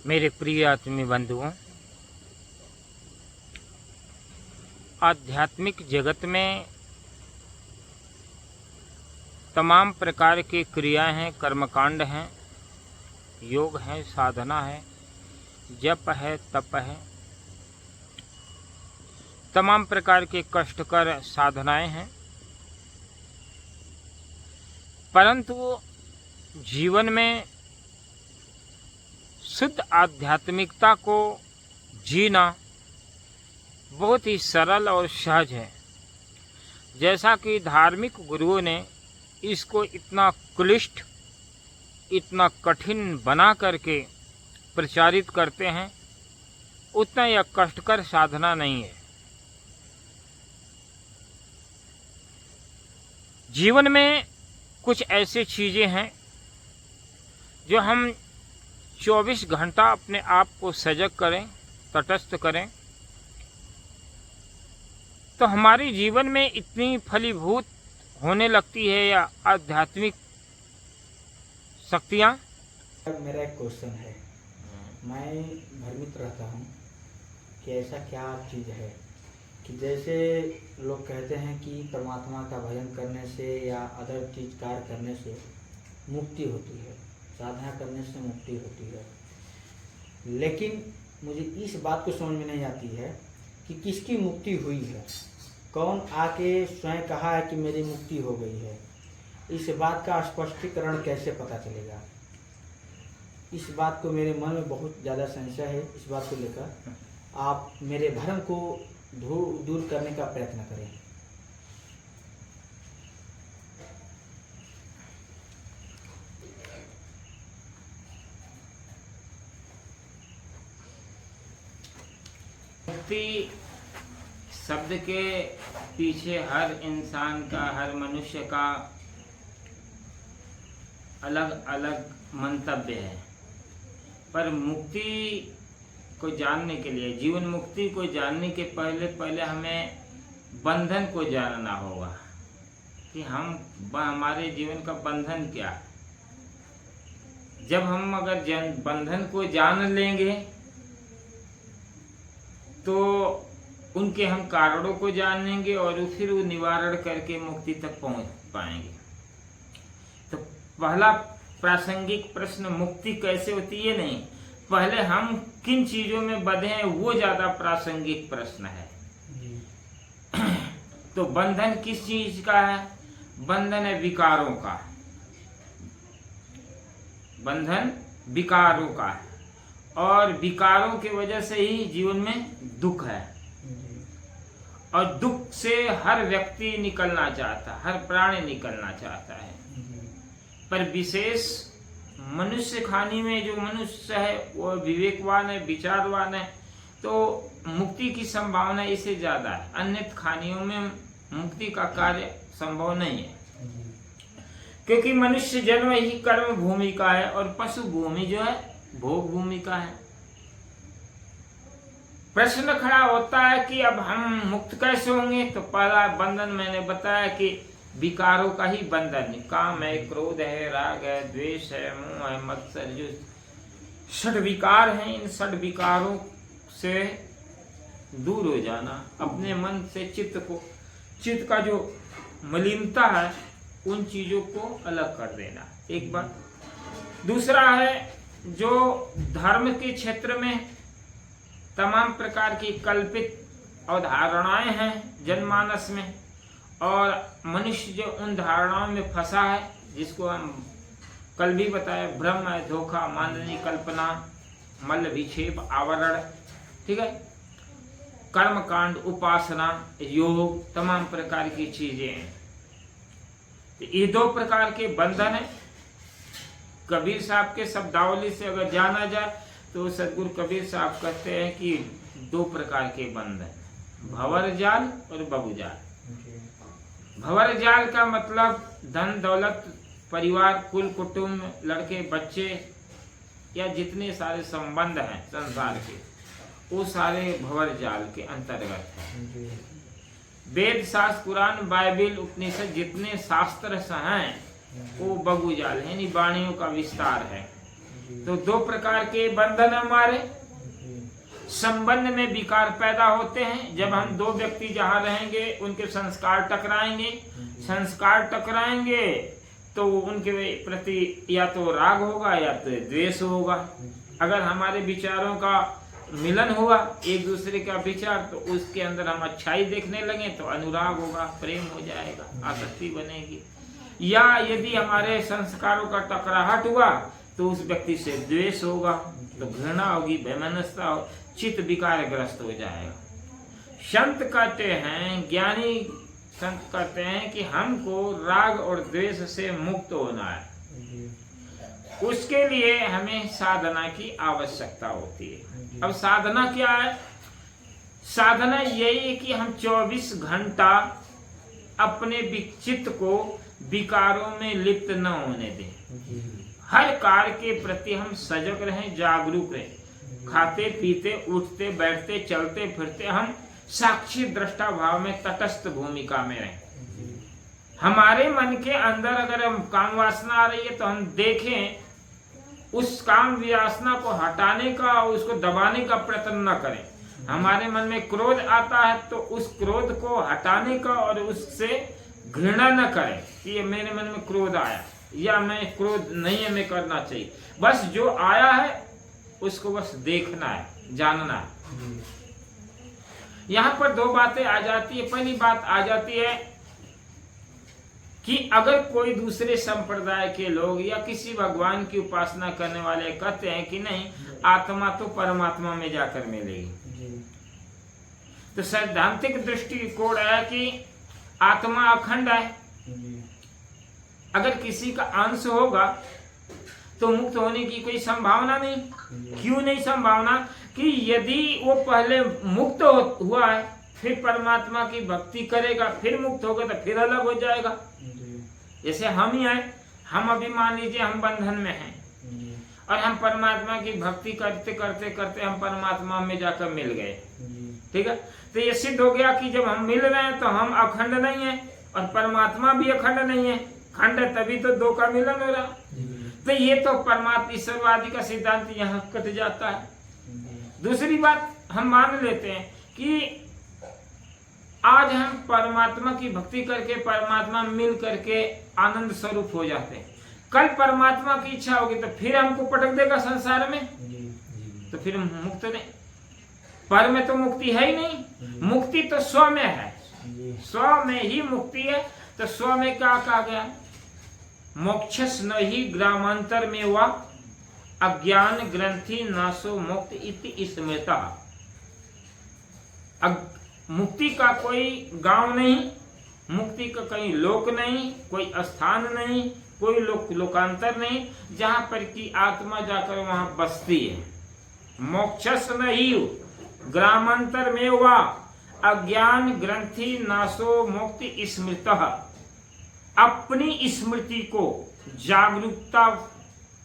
मेरे प्रिय आत्मीय बंधुओं, आध्यात्मिक जगत में तमाम प्रकार की क्रियाएं हैं, कर्मकांड हैं, योग है, साधना है, जप है, तप है, तमाम प्रकार के कष्टकर साधनाएं हैं। परंतु जीवन में शुद्ध आध्यात्मिकता को जीना बहुत ही सरल और सहज है। जैसा कि धार्मिक गुरुओं ने इसको इतना क्लिष्ट, इतना कठिन बना करके प्रचारित करते हैं, उतना यह कष्टकर साधना नहीं है। जीवन में कुछ ऐसी चीज़ें हैं जो हम 24 घंटा अपने आप को सजग करें, तटस्थ करें, तो हमारे जीवन में इतनी फलीभूत होने लगती है या आध्यात्मिक शक्तियाँ। मेरा एक क्वेश्चन है, मैं भ्रमित रहता हूँ कि ऐसा क्या चीज़ है कि जैसे लोग कहते हैं कि परमात्मा का भजन करने से या अदर चीज़ कार्य करने से मुक्ति होती है, साधना करने से मुक्ति होती है, लेकिन मुझे इस बात को समझ में नहीं आती है कि किसकी मुक्ति हुई है, कौन आके स्वयं कहा है कि मेरी मुक्ति हो गई है। इस बात का स्पष्टीकरण कैसे पता चलेगा? इस बात को मेरे मन में बहुत ज़्यादा संशय है। इस बात को लेकर आप मेरे भ्रम को दूर करने का प्रयत्न करें। मुक्ति शब्द के पीछे हर इंसान का, हर मनुष्य का अलग अलग मंतव्य है। पर मुक्ति को जानने के लिए, जीवन मुक्ति को जानने के पहले हमें बंधन को जानना होगा कि हमारे जीवन का बंधन क्या है। जब हम अगर बंधन को जान लेंगे तो उनके हम कारणों को जानेंगे और फिर वो निवारण करके मुक्ति तक पहुंच पाएंगे। तो पहला प्रासंगिक प्रश्न मुक्ति कैसे होती है नहीं, पहले हम किन चीजों में बंधे हैं वो ज्यादा प्रासंगिक प्रश्न है। तो बंधन किस चीज का है? बंधन है विकारों का। बंधन विकारों का है और विकारों की वजह से ही जीवन में दुख है। और दुख से हर व्यक्ति निकलना चाहता है, हर प्राणी निकलना चाहता है। पर विशेष मनुष्य खानी में जो मनुष्य है वो विवेकवान है, विचारवान है, तो मुक्ति की संभावना इससे ज्यादा है। अन्य खानियों में मुक्ति का कार्य संभव नहीं है, क्योंकि मनुष्य जन्म ही कर्म भूमि का है और पशु भूमि जो है भोग भूमि का है। प्रश्न खड़ा होता है कि अब हम मुक्त कैसे होंगे? तो पहला बंधन मैंने बताया कि विकारों का ही बंधन। काम है, क्रोध है, राग है, द्वेष है, मोह है, मत्सर, जो षड विकार हैं, इन षड विकारों से दूर हो जाना, अपने मन से चित्त का जो मलिनता है उन चीजों को अलग कर देना, एक बात। दूसरा है जो धर्म के क्षेत्र में तमाम प्रकार की कल्पित अवधारणाएं हैं जनमानस में, और मनुष्य जो उन धारणाओं में फंसा है, जिसको हम कल भी बताया, भ्रम है, धोखा, माननी, कल्पना, मल विक्षेप, आवरण, ठीक है, कर्मकांड, उपासना, योग, तमाम प्रकार की चीजें हैं। तो ये दो प्रकार के बंधन है। कबीर साहब के शब्दावली से अगर जाना जाए तो सदगुरु कबीर साहब कहते हैं कि दो प्रकार के बंधन, भंवर जाल और बबू जाल। भंवर जाल का मतलब धन दौलत, परिवार, कुल कुटुंब, लड़के बच्चे या जितने सारे संबंध हैं संसार के, वो सारे भंवर जाल के अंतर्गत है। वेद, शास्त्र, कुरान, बाइबिल, उपनिषद, जितने शास्त्र हैं वो बबू जाल है, यानी वाणियों का विस्तार है। तो दो प्रकार के बंधन हमारे संबंध में विकार पैदा होते हैं। जब हम दो व्यक्ति जहाँ रहेंगे उनके संस्कार टकराएंगे तो उनके प्रति या तो राग होगा या तो द्वेष होगा। अगर हमारे विचारों का मिलन हुआ, एक दूसरे का विचार, तो उसके अंदर हम अच्छाई देखने लगे तो अनुराग होगा, प्रेम हो जाएगा, आसक्ति बनेगी। या यदि हमारे संस्कारों का टकराहट हुआ तो उस व्यक्ति से द्वेष होगा, तो घृणा होगी, वैमनस्यता हो, चित्त विकारग्रस्त हो जाएगा। संत कहते हैं, ज्ञानी संत कहते हैं कि हमको राग और द्वेष से मुक्त होना है। उसके लिए हमें साधना की आवश्यकता होती है। अब साधना क्या है? साधना यही है कि हम 24 घंटा अपने चित्त को विकारों में लिप्त न होने दें। हर कार्य के प्रति हम सजग रहें, जागरूक रहें। खाते पीते उठते बैठते चलते फिरते हम साक्षी दृष्टा भाव में तटस्थ भूमिका में रहें। हमारे मन के अंदर अगर हम काम वासना आ रही है तो हम देखें, उस काम वासना को हटाने का, उसको दबाने का प्रयत्न न करें। हमारे मन में क्रोध आता है तो उस क्रोध को हटाने का और उससे घृणा न करें कि ये मेरे मन में क्रोध आया या मैं क्रोध नहीं है, मैं करना चाहिए। बस जो आया है उसको बस देखना है, जानना है। यहाँ पर दो बातें आ जाती है। पहली बात आ जाती है कि अगर कोई दूसरे संप्रदाय के लोग या किसी भगवान की उपासना करने वाले कहते हैं कि नहीं, आत्मा तो परमात्मा में जाकर मिलेगी, तो सैद्धांतिक दृष्टिकोण है कि आत्मा अखंड है। अगर किसी का अंश होगा तो मुक्त होने की कोई संभावना नहीं। क्यों नहीं संभावना? कि यदि वो पहले मुक्त हुआ है, फिर परमात्मा की भक्ति करेगा, फिर मुक्त होगा तो फिर अलग हो जाएगा। जैसे हम ही हैं, हम अभी मान लीजिए हम बंधन में हैं और हम परमात्मा की भक्ति करते करते करते हम परमात्मा में जाकर मिल गए, ठीक है। तो ये सिद्ध हो गया कि जब हम मिल रहे हैं तो हम अखंड नहीं है और परमात्मा भी अखंड नहीं है। खंड है तभी तो दो का मिलन हो रहा। तो ये तो परमात्मा ईश्वरवादी का सिद्धांत यहाँ कट जाता है। दूसरी बात, हम मान लेते हैं कि आज हम परमात्मा की भक्ति करके परमात्मा मिल करके आनंद स्वरूप हो जाते हैं। कल परमात्मा की इच्छा होगी तो फिर हमको पटक देगा संसार में, तो फिर हम मुक्त नहीं। पर में तो मुक्ति है ही नहीं। मुक्ति तो स्व में है, स्व में ही मुक्ति है। तो स्व में क्या कहा गया? मोक्षस न ही ग्रामांतर में वा अज्ञान ग्रंथि नासो मुक्त इति स्मृता। मुक्ति का कोई गांव नहीं, मुक्ति का कहीं लोक नहीं, कोई स्थान नहीं, कोई लोकांतर नहीं जहां पर की आत्मा जाकर वहां बसती है। मोक्षस नहीं ग्रामांतर में वा अज्ञान ग्रंथि नासो मुक्ति स्मृतः। अपनी स्मृति को जागरूकता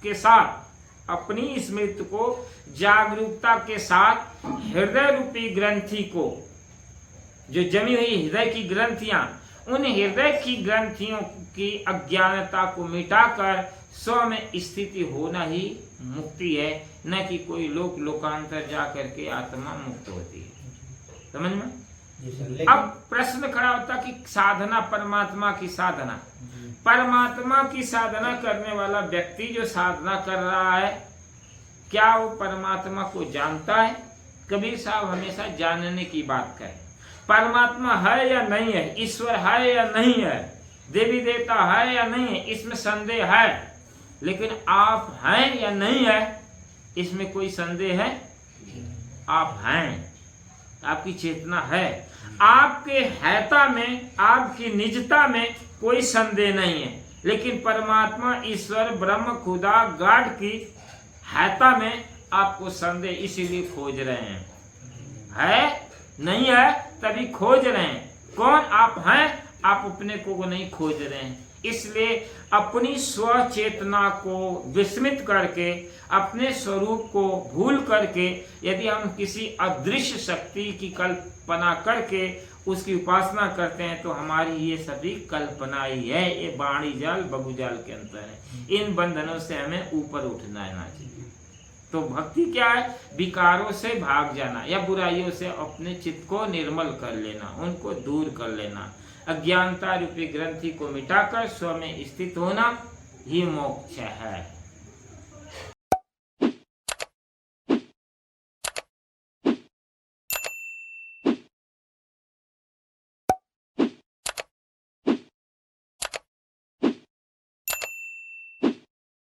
के साथ, अपनी स्मृति को जागरूकता के साथ हृदय रूपी ग्रंथि को, जो जमी हुई हृदय की ग्रंथियां, उन हृदय की ग्रंथियों की अज्ञानता को मिटाकर स्व में स्थिति होना ही मुक्ति है, न कि कोई लोकांतर जा करके आत्मा मुक्त होती है। समझ में? अब प्रश्न खड़ा होता कि साधना, परमात्मा की साधना, परमात्मा की साधना करने वाला व्यक्ति जो साधना कर रहा है, क्या वो परमात्मा को जानता है? कबीर साहब हमेशा जानने की बात करें। परमात्मा है या नहीं है, ईश्वर है या नहीं है, देवी देवता है या नहीं है, इसमें संदेह है। लेकिन आप हैं या नहीं है, इसमें कोई संदेह है? आप हैं, आपकी चेतना है, आपके हैता में, आपकी निजता में कोई संदेह नहीं है। लेकिन परमात्मा, ईश्वर, ब्रह्म, खुदा, गॉड की हैता में आपको संदेह, इसीलिए खोज रहे हैं। है नहीं है तभी खोज रहे हैं। कौन आप हैं? आप अपने को नहीं खोज रहे हैं। इसलिए अपनी स्व चेतना को विस्मृत करके, अपने स्वरूप को भूल करके, यदि हम किसी अदृश्य शक्ति की कल्पना करके उसकी उपासना करते हैं तो हमारी ये सभी कल्पना ही है। ये बाणी जाल बगु जाल के अंतर है। इन बंधनों से हमें ऊपर उठना चाहिए। तो भक्ति क्या है? विकारों से भाग जाना या बुराइयों से अपने चित्त को निर्मल कर लेना, उनको दूर कर लेना। अज्ञानता रूपी ग्रंथि को मिटाकर स्व में स्थित होना ही मोक्ष है।